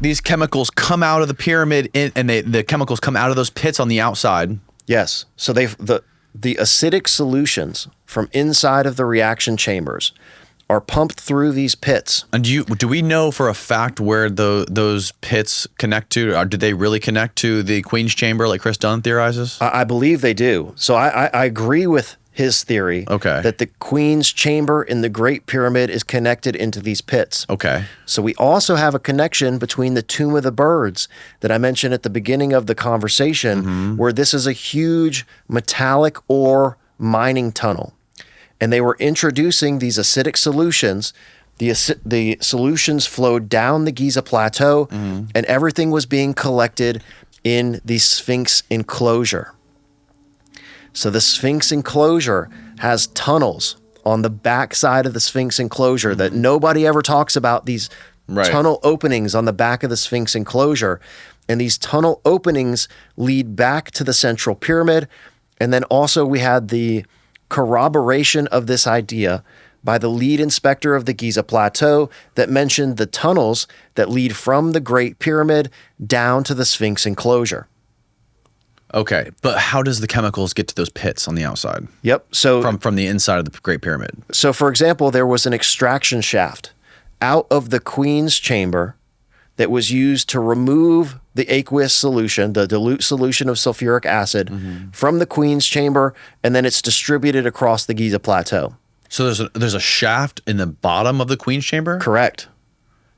these chemicals come out of the pyramid and the chemicals come out of those pits on the outside. Yes. So the acidic solutions from inside of the reaction chambers are pumped through these pits. And do we know for a fact where those pits connect to? Or do they really connect to the Queen's chamber like Chris Dunn theorizes? I believe they do. So I agree with his theory that the Queen's chamber in the Great Pyramid is connected into these pits. Okay. So we also have a connection between the Tomb of the Birds that I mentioned at the beginning of the conversation, where this is a huge metallic ore mining tunnel. And they were introducing these acidic solutions. The solutions flowed down the Giza Plateau, and everything was being collected in the Sphinx enclosure. So the Sphinx enclosure has tunnels on the back side of the Sphinx enclosure that nobody ever talks about, these tunnel openings on the back of the Sphinx enclosure. And these tunnel openings lead back to the central pyramid. And then also we had the corroboration of this idea by the lead inspector of the Giza Plateau that mentioned the tunnels that lead from the Great Pyramid down to the Sphinx enclosure. Okay, but how does the chemicals get to those pits on the outside? Yep. So from the inside of the Great Pyramid. So for example, there was an extraction shaft out of the Queen's chamber that was used to remove the aqueous solution, the dilute solution of sulfuric acid, from the Queen's chamber, and then it's distributed across the Giza Plateau. So there's a shaft in the bottom of the Queen's chamber? Correct.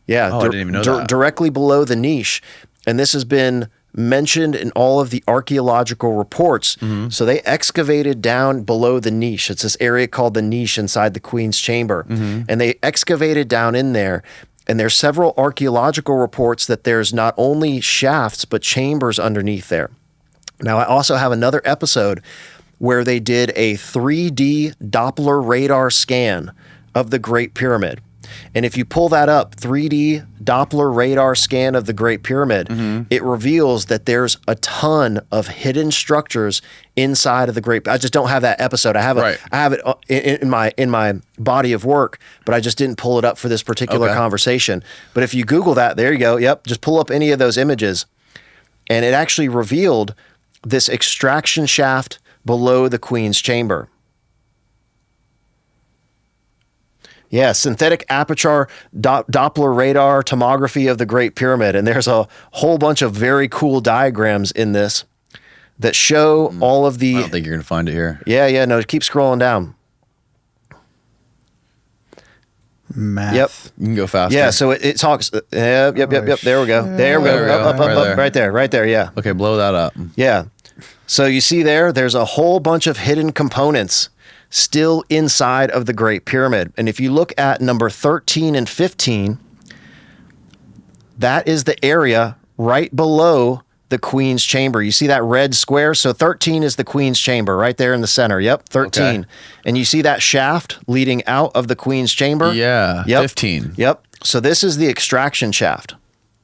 Yeah. Oh, I didn't even know that. Directly below the niche. And this has been mentioned in all of the archaeological reports. So they excavated down below the niche. It's this area called the niche inside the Queen's chamber. And they excavated down in there. And there's several archaeological reports that there's not only shafts, but chambers underneath there. Now, I also have another episode where they did a 3D Doppler radar scan of the Great Pyramid. And if you pull that up, 3D Doppler radar scan of the Great Pyramid, it reveals that there's a ton of hidden structures inside of the Great. I just don't have that episode. I have it in my body of work, but I just didn't pull it up for this particular conversation. But if you Google that, there you go. Yep, just pull up any of those images, and it actually revealed this extraction shaft below the Queen's chamber. Yeah, synthetic aperture Doppler radar tomography of the Great Pyramid. And there's a whole bunch of very cool diagrams in this that show all of the... I don't think you're going to find it here. Yeah, no, keep scrolling down. Math. Yep. You can go faster. Yeah, so it talks... Yep. There we go. There we go. Up. Right there, yeah. Okay, blow that up. Yeah. So you see there's a whole bunch of hidden components still inside of the Great Pyramid. And if you look at number 13 and 15, that is the area right below the Queen's chamber. You see that red square? So 13 is the Queen's chamber right there in the center. Yep, 13. Okay. And you see that shaft leading out of the Queen's chamber? Yeah, yep. 15. Yep. So this is the extraction shaft.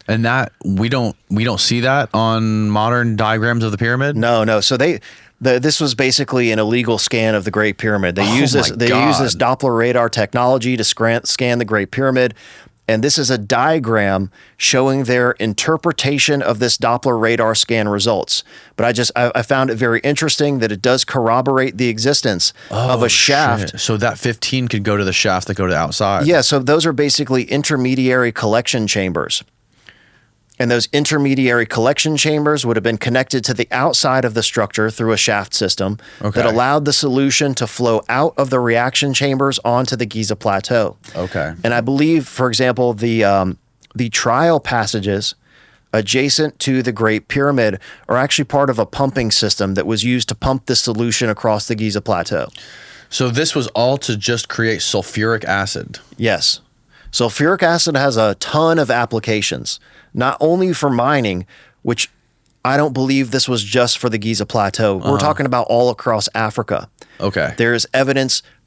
And that we don't see that on modern diagrams of the pyramid? No. So this was basically an illegal scan of the Great Pyramid. They use this Doppler radar technology to scan the Great Pyramid. And this is a diagram showing their interpretation of this Doppler radar scan results. But I found it very interesting that it does corroborate the existence of a shaft. Shit. So that 15 could go to the shafts that go to the outside. Yeah, so those are basically intermediary collection chambers. And those intermediary collection chambers would have been connected to the outside of the structure through a shaft system that allowed the solution to flow out of the reaction chambers onto the Giza Plateau. Okay. And I believe, for example, the trial passages adjacent to the Great Pyramid are actually part of a pumping system that was used to pump the solution across the Giza Plateau. So this was all to just create sulfuric acid? Yes. Sulfuric acid has a ton of applications, not only for mining, which I don't believe this was just for the Giza Plateau. We're talking about all across Africa. Okay. There is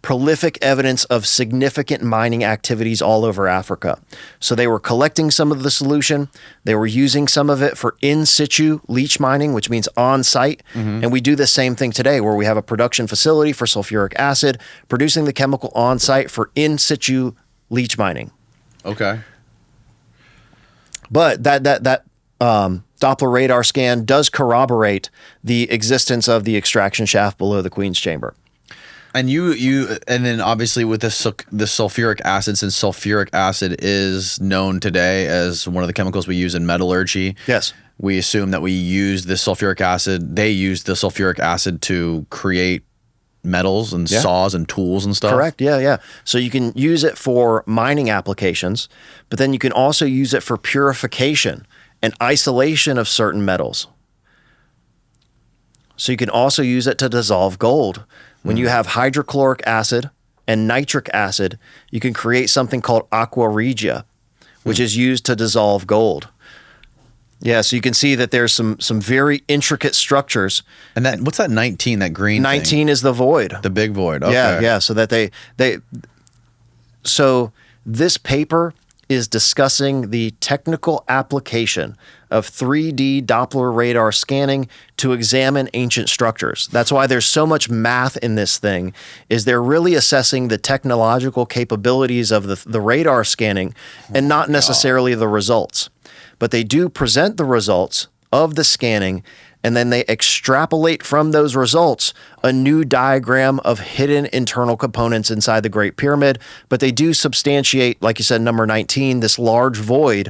prolific evidence of significant mining activities all over Africa. So they were collecting some of the solution. They were using some of it for in situ leach mining, which means on site. And we do the same thing today where we have a production facility for sulfuric acid, producing the chemical on site for in situ leach mining. Okay. But that Doppler radar scan does corroborate the existence of the extraction shaft below the Queen's chamber. And and then obviously with the sulfuric acid, since sulfuric acid is known today as one of the chemicals we use in metallurgy. Yes. We assume that we use the sulfuric acid. They use the sulfuric acid to create metals and saws and tools and stuff. Correct. Yeah. So you can use it for mining applications, but then you can also use it for purification and isolation of certain metals. So you can also use it to dissolve gold. When you have hydrochloric acid and nitric acid, you can create something called aqua regia, which is used to dissolve gold. Yeah, so you can see that there's some very intricate structures. And that what's that 19, that green 19 thing? is the void. The big void. Okay. Yeah, so that so this paper is discussing the technical application of 3D Doppler radar scanning to examine ancient structures. That's why there's so much math in this thing, is they're really assessing the technological capabilities of the radar scanning and not necessarily the results. But they do present the results of the scanning, and then they extrapolate from those results a new diagram of hidden internal components inside the Great Pyramid. But they do substantiate, like you said, number 19, this large void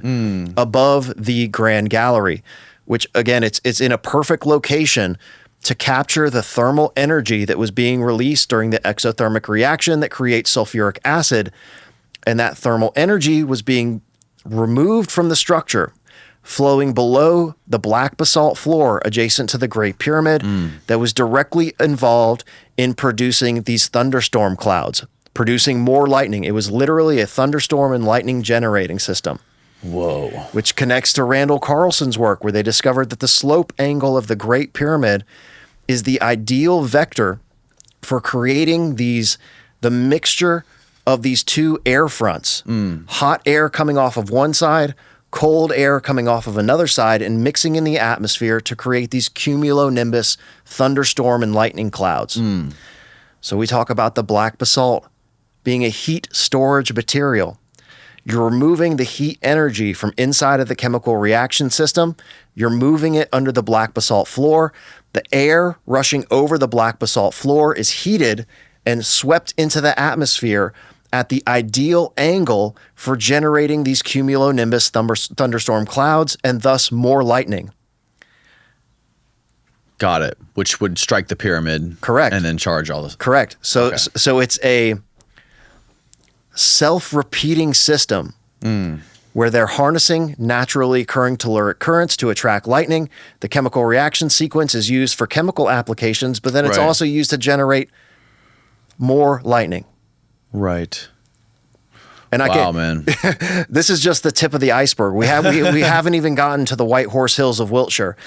above the Grand Gallery, which again, it's in a perfect location to capture the thermal energy that was being released during the exothermic reaction that creates sulfuric acid. And that thermal energy was being removed from the structure, flowing below the black basalt floor adjacent to the Great Pyramid that was directly involved in producing these thunderstorm clouds, producing more lightning. It was literally a thunderstorm and lightning generating system. Whoa. Which connects to Randall Carlson's work, where they discovered that the slope angle of the Great Pyramid is the ideal vector for creating the mixture of these two air fronts, hot air coming off of one side, cold air coming off of another side, and mixing in the atmosphere to create these cumulonimbus thunderstorm and lightning clouds. So we talk about the black basalt being a heat storage material. You're removing the heat energy from inside of the chemical reaction system. You're moving it under the black basalt floor. The air rushing over the black basalt floor is heated and swept into the atmosphere at the ideal angle for generating these cumulonimbus thunderstorm clouds and thus more lightning. Got it. Which would strike the pyramid. Correct. And then charge all this. Correct. So it's a self-repeating system where they're harnessing naturally occurring telluric currents to attract lightning. The chemical reaction sequence is used for chemical applications, but then it's also used to generate more lightning. Right. And man. This is just the tip of the iceberg. We haven't even gotten to the White Horse Hills of Wiltshire.